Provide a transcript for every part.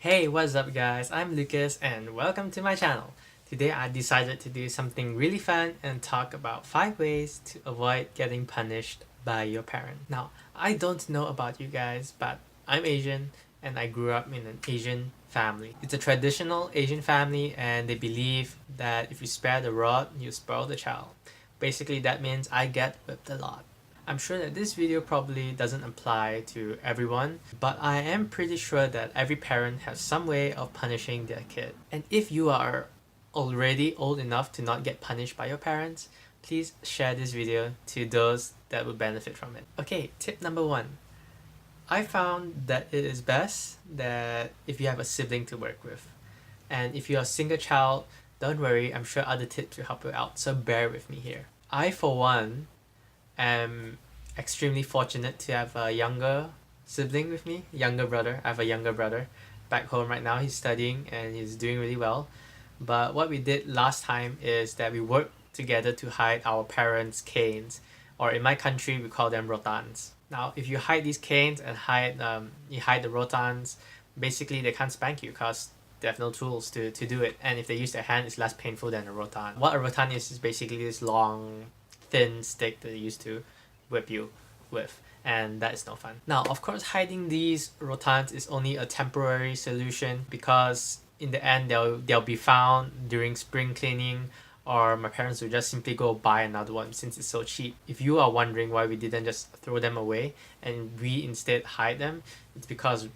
Hey, what's up guys? I'm Lucas and welcome to my channel. Today I decided to do something really fun and talk about 5 ways to avoid getting punished by your parent. Now, I don't know about you guys, but I'm Asian and I grew up in an Asian family. It's a traditional Asian family and they believe that if you spare the rod, you spoil the child. Basically that means I get whipped a lot. I'm sure that this video probably doesn't apply to everyone, but I am pretty sure that every parent has some way of punishing their kid. And if you are already old enough to not get punished by your parents, please share this video to those that would benefit from it. Okay, tip number 1. I found that it is best that if you have a sibling to work with. And if you're a single child, don't worry, I'm sure other tips will help you out, so bear with me here. I, for one, am extremely fortunate to have a younger sibling with me, younger brother. I have a younger brother back home right now. He's studying and he's doing really well. But what we did last time is that we worked together to hide our parents' canes, or in my country we call them rotans. Now, if you hide these canes and you hide the rotans, basically they can't spank you because they have no tools to do it. And if they use their hand, it's less painful than a rotan. What a rotan is basically this long thin stick that they used to whip you with, and that is no fun. Now, of course, hiding these rotans is only a temporary solution because in the end they'll be found during spring cleaning, or my parents will just simply go buy another one since it's so cheap. If you are wondering why we didn't just throw them away and we instead hide them, it's because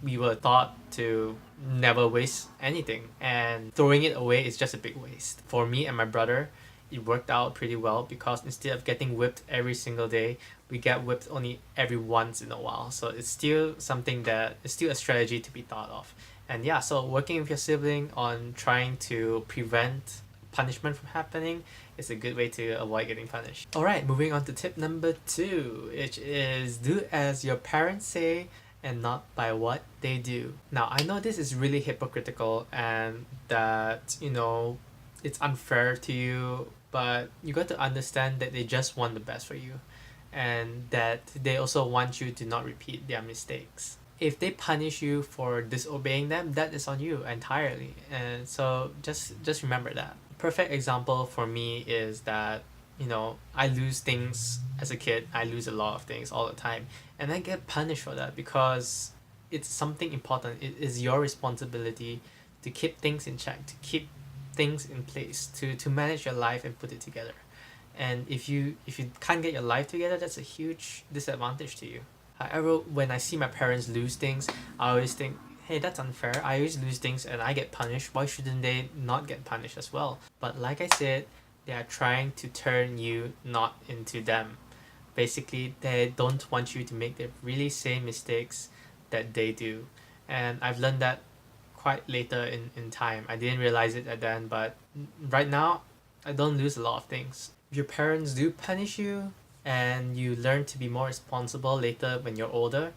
we were taught to never waste anything, and throwing it away is just a big waste. For me and my brother, it worked out pretty well because instead of getting whipped every single day, we get whipped only every once in a while. So it's still something that is still a strategy to be thought of. And yeah, so working with your sibling on trying to prevent punishment from happening is a good way to avoid getting punished. Alright, moving on to tip number 2, which is do as your parents say and not by what they do. Now, I know this is really hypocritical and that, it's unfair to you, but you got to understand that they just want the best for you and that they also want you to not repeat their mistakes. If they punish you for disobeying them, that is on you entirely, and so just remember that. Perfect example for me is that I lose things as a kid. I lose a lot of things all the time and I get punished for that because it's something important. It is your responsibility to keep things in check, to keep things in place, to manage your life and put it together. And if you can't get your life together, that's a huge disadvantage to you. However, when I see my parents lose things, I always think, hey, that's unfair. I always lose things and I get punished. Why shouldn't they not get punished as well? But like I said, they are trying to turn you not into them. Basically, they don't want you to make the really same mistakes that they do. And I've learned that quite later in time. I didn't realize it at then, but right now, I don't lose a lot of things. If your parents do punish you and you learn to be more responsible later when you're older,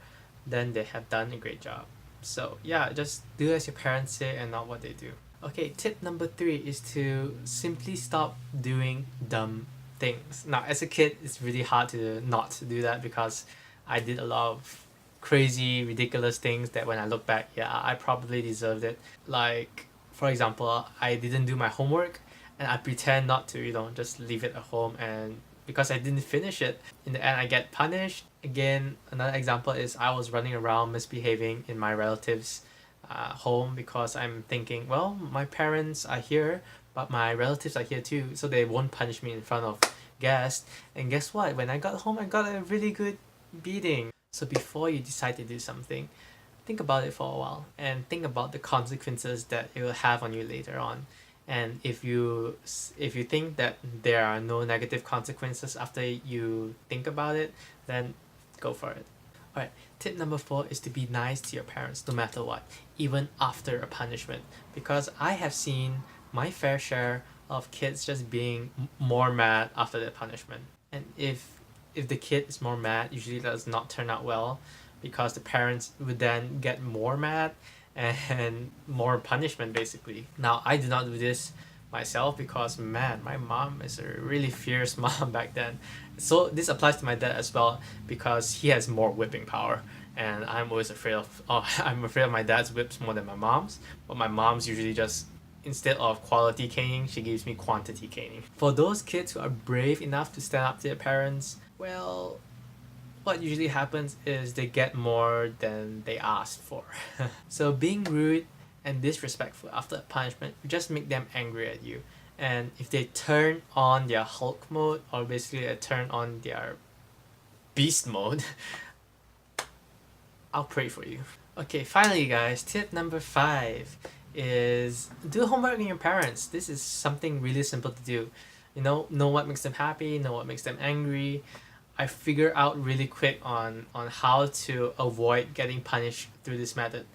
then they have done a great job. So yeah, just do as your parents say and not what they do. Okay, tip number 3 is to simply stop doing dumb things. Now, as a kid, it's really hard to not do that because I did a lot of crazy, ridiculous things that when I look back, yeah, I probably deserved it. Like, for example, I didn't do my homework and I pretend not to, just leave it at home, and because I didn't finish it, in the end I get punished. Again, another example is I was running around misbehaving in my relatives' home because I'm thinking, well, my parents are here, but my relatives are here too, so they won't punish me in front of guests. And guess what? When I got home, I got a really good beating. So before you decide to do something, think about it for a while and think about the consequences that it will have on you later on. And if you think that there are no negative consequences after you think about it, then go for it. Alright, tip number 4 is to be nice to your parents no matter what, even after a punishment. Because I have seen my fair share of kids just being more mad after the punishment. And if the kid is more mad, usually does not turn out well because the parents would then get more mad and more punishment basically. Now, I do not do this myself because man, my mom is a really fierce mom back then. So this applies to my dad as well because he has more whipping power and I'm always afraid of I'm afraid of my dad's whips more than my mom's. But my mom's usually just, instead of quality caning, she gives me quantity caning. For those kids who are brave enough to stand up to their parents, well, what usually happens is they get more than they asked for. So being rude and disrespectful after a punishment will just make them angry at you. And if they turn on their Hulk mode, or basically turn on their beast mode, I'll pray for you. Okay, finally guys, tip number 5 is do homework on your parents. This is something really simple to do. Know what makes them happy, know what makes them angry. I figure out really quick on how to avoid getting punished through this method.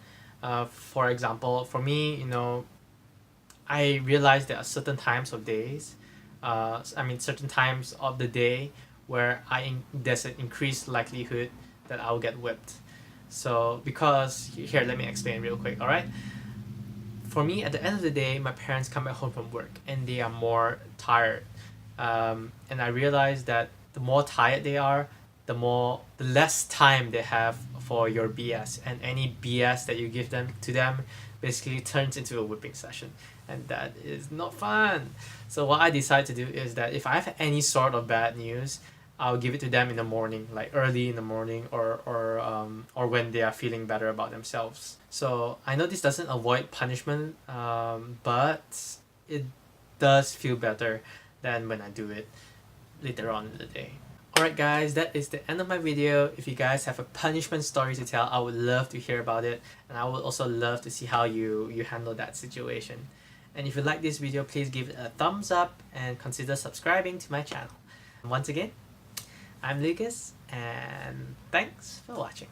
For example, for me, I realized there are certain times of days, certain times of the day where there's an increased likelihood that I'll get whipped. So because here, let me explain real quick. All right. For me, at the end of the day, my parents come back home from work and they are more tired, and I realized that the more tired they are, the less time they have for your BS, and any BS that you give to them basically turns into a whipping session, and that is not fun. So what I decide to do is that if I have any sort of bad news, I'll give it to them in the morning, like early in the morning, or when they are feeling better about themselves. So I know this doesn't avoid punishment, but it does feel better than when I do it later on in the day. Alright guys, that is the end of my video. If you guys have a punishment story to tell, I would love to hear about it, and I would also love to see how you handle that situation. And if you like this video, please give it a thumbs up and consider subscribing to my channel. And once again, I'm Lucas, and thanks for watching.